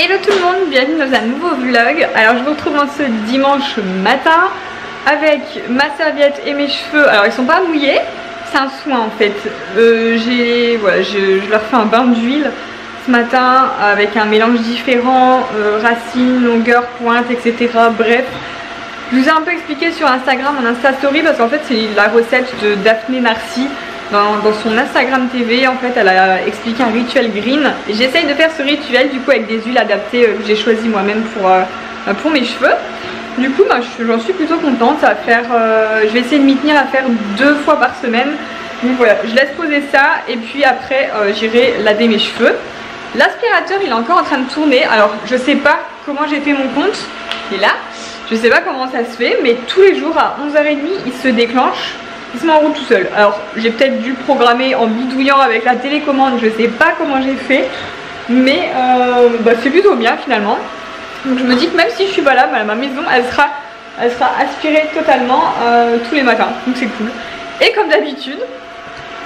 Hello tout le monde, bienvenue dans un nouveau vlog. Alors je vous retrouve en ce dimanche matin avec ma serviette et mes cheveux. Alors ils sont pas mouillés, c'est un soin en fait. Je leur fais un bain d'huile ce matin avec un mélange différent, racines, longueur, pointe, etc. Bref, je vous ai un peu expliqué sur Instagram, en Insta Story, parce qu'en fait c'est la recette de Daphné Narcy. Dans son Instagram TV, en fait, elle a expliqué un rituel green. J'essaye de faire ce rituel du coup avec des huiles adaptées que j'ai choisies moi-même pour mes cheveux. Du coup, j'en suis plutôt contente. Ça va faire, je vais essayer de m'y tenir à faire 2 fois par semaine. Donc voilà, je laisse poser ça et puis après j'irai laver mes cheveux. L'aspirateur il est encore en train de tourner. Alors je sais pas comment j'ai fait mon compte. Il est là. Je sais pas comment ça se fait, mais tous les jours à 11h30 il se déclenche. Il se met en route tout seul. Alors j'ai peut-être dû programmer en bidouillant avec la télécommande, je sais pas comment j'ai fait, mais c'est plutôt bien finalement. Donc je me dis que même si je suis pas là, ma maison elle sera aspirée totalement tous les matins, donc c'est cool. Et comme d'habitude,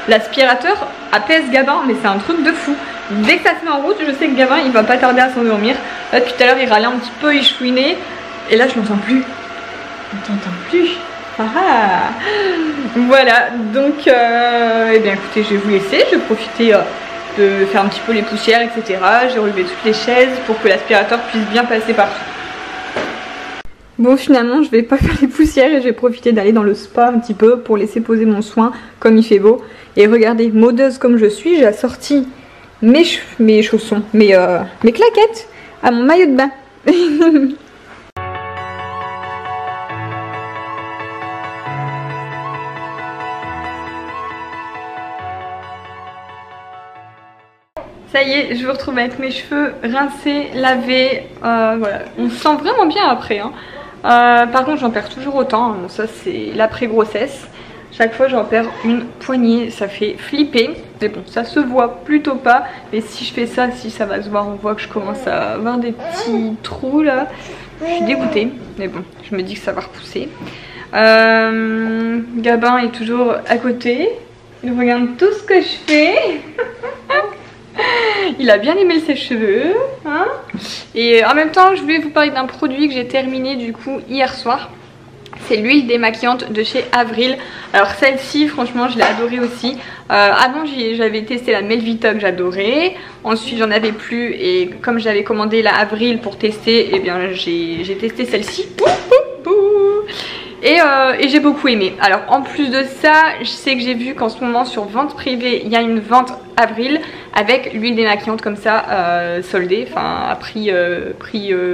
l'aspirateur apaise Gabin, mais c'est un truc de fou. Dès que ça se met en route, je sais que Gabin il va pas tarder à s'endormir. Là depuis tout à l'heure il râlait un petit peu, il chouinait, et là je l'entends plus. Je l'entends plus. Ah, voilà, donc eh bien écoutez, je vais vous laisser, je vais profiter de faire un petit peu les poussières, etc. J'ai relevé toutes les chaises pour que l'aspirateur puisse bien passer partout. Bon, finalement je vais pas faire les poussières et je vais profiter d'aller dans le spa un petit peu pour laisser poser mon soin comme il fait beau. Et regardez, modeuse comme je suis, j'ai assorti mes chaussons, mes claquettes à mon maillot de bain. Ça y est, je vous retrouve avec mes cheveux rincés, lavés, voilà, on se sent vraiment bien après. Hein. Par contre j'en perds toujours autant, bon, ça c'est l'après-grossesse. Chaque fois j'en perds une poignée, ça fait flipper. Mais bon, ça se voit plutôt pas, mais si je fais ça, si ça va se voir, on voit que je commence à avoir des petits trous là. Je suis dégoûtée, mais bon, je me dis que ça va repousser. Gabin est toujours à côté, il regarde tout ce que je fais. Il a bien aimé ses cheveux, hein. Et en même temps je voulais vous parler d'un produit que j'ai terminé du coup hier soir. C'est l'huile démaquillante de chez Avril. Alors celle-ci franchement je l'ai adorée aussi. Avant j'avais testé la Melvita que j'adorais. Ensuite j'en avais plus et comme j'avais commandé la Avril pour tester, eh bien j'ai testé celle-ci. Et j'ai beaucoup aimé. Alors en plus de ça, je sais que j'ai vu qu'en ce moment sur vente privée, il y a une vente Avril avec l'huile démaquillante comme ça soldée, enfin à prix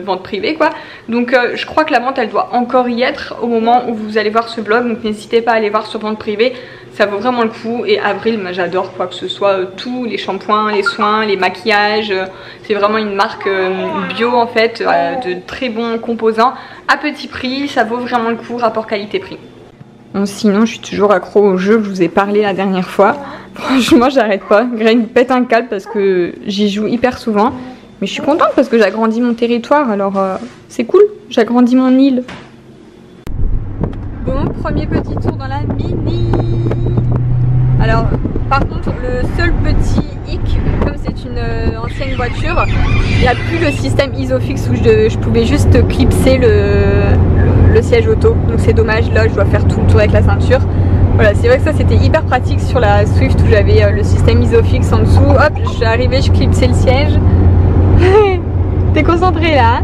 vente privée quoi. Donc je crois que la vente elle doit encore y être au moment où vous allez voir ce vlog. Donc n'hésitez pas à aller voir sur vente privée, ça vaut vraiment le coup. Et Avril, moi j'adore quoi que ce soit, tous les shampoings, les soins, les maquillages. C'est vraiment une marque bio en fait, de très bons composants à petit prix, ça vaut vraiment le coup, rapport qualité-prix. Bon, sinon je suis toujours accro au jeu que je vous ai parlé la dernière fois. Franchement j'arrête pas, Greg pète un câble parce que j'y joue hyper souvent. Mais je suis contente parce que j'agrandis mon territoire, alors c'est cool, j'agrandis mon île. Bon, premier petit tour dans la mini. Alors par contre le seul petit hic, comme c'est une ancienne voiture, il n'y a plus le système Isofix où je pouvais juste clipser le siège auto. Donc c'est dommage, là je dois faire tout le tour avec la ceinture. Voilà, c'est vrai que ça c'était hyper pratique sur la Swift où j'avais le système Isofix en dessous. Hop, je suis arrivée, je clipsais le siège. T'es concentrée là, hein.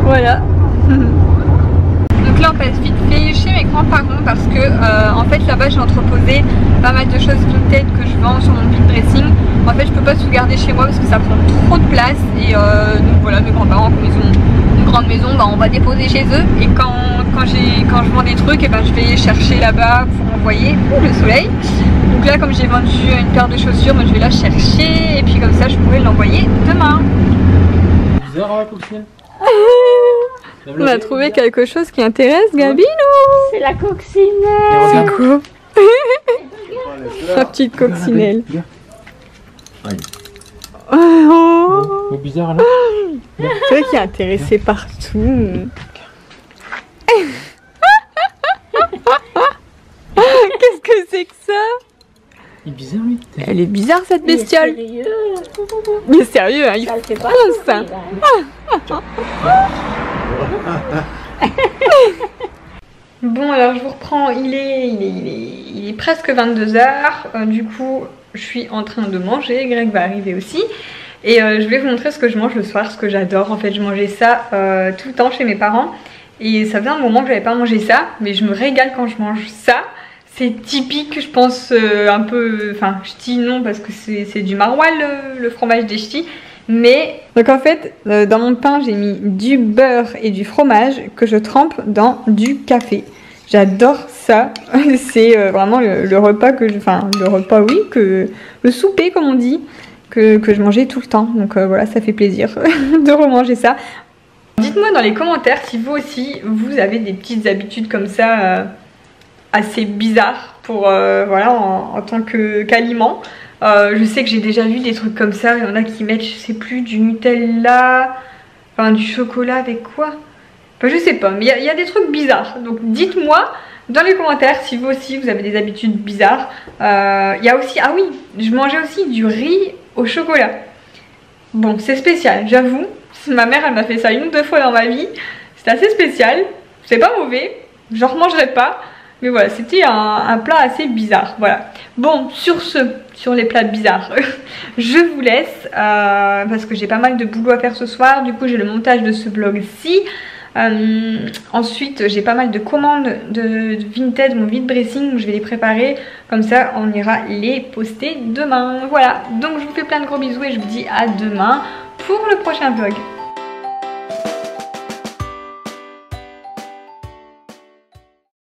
Voilà. Donc là on passe vite fait chez mes grands-parents parce que en fait là-bas j'ai entreposé pas mal de choses vintage que je vends sur mon vide dressing. En fait je peux pas tout garder chez moi parce que ça prend trop de place et donc voilà, mes grands-parents comme ils ont une grande maison, on va déposer chez eux et quand je vends des trucs, et je vais chercher là-bas pour envoyer le soleil. Donc là comme j'ai vendu une paire de chaussures, moi je vais la chercher et puis comme ça je pourrai l'envoyer demain. Bizarre la coccinelle. On a trouvé quelque chose qui intéresse Gabi, c'est la coccinelle. C'est quoi? La petite coccinelle. Oh, bizarre là. C'est vrai qu'il est intéressé partout. Qu'est-ce que c'est que ça? Il est bizarre, lui. Elle est bizarre cette Il est bestiole. sérieux. Mais sérieux, hein, il Ça le fait pas fonce. souffrir, hein. Bon, alors je vous reprends, il est presque 22 h. Du coup, je suis en train de manger. Greg va arriver aussi. Et je vais vous montrer ce que je mange le soir, ce que j'adore. En fait, je mangeais ça tout le temps chez mes parents. Et ça faisait un moment que j'avais pas mangé ça. Mais je me régale quand je mange ça. C'est typique, je pense, un peu... Enfin, ch'ti non, parce que c'est du maroilles, le fromage des ch'tis. Mais, donc en fait, dans mon pain, j'ai mis du beurre et du fromage que je trempe dans du café. J'adore ça. C'est vraiment le repas que je... Enfin, le repas, oui, le souper, comme on dit, que je mangeais tout le temps. Donc voilà, ça fait plaisir de remanger ça. Dites-moi dans les commentaires si vous aussi, vous avez des petites habitudes comme ça... assez bizarre pour voilà en tant qu'aliment. Je sais que j'ai déjà vu des trucs comme ça. Il y en a qui mettent, je sais plus, du Nutella, enfin du chocolat avec quoi, enfin je sais pas, mais il y a des trucs bizarres. Donc dites-moi dans les commentaires si vous aussi vous avez des habitudes bizarres. Il y a aussi, ah oui, je mangeais aussi du riz au chocolat. Bon, c'est spécial, j'avoue. Ma mère elle m'a fait ça 1 ou 2 fois dans ma vie. C'est assez spécial, c'est pas mauvais, j'en remangerai pas. Mais voilà, c'était un plat assez bizarre. Voilà. Bon, sur les plats bizarres, je vous laisse parce que j'ai pas mal de boulot à faire ce soir. Du coup, j'ai le montage de ce vlog-ci. Ensuite, j'ai pas mal de commandes de Vinted, mon vide dressing. Je vais les préparer. Comme ça, on ira les poster demain. Voilà. Donc, je vous fais plein de gros bisous et je vous dis à demain pour le prochain vlog.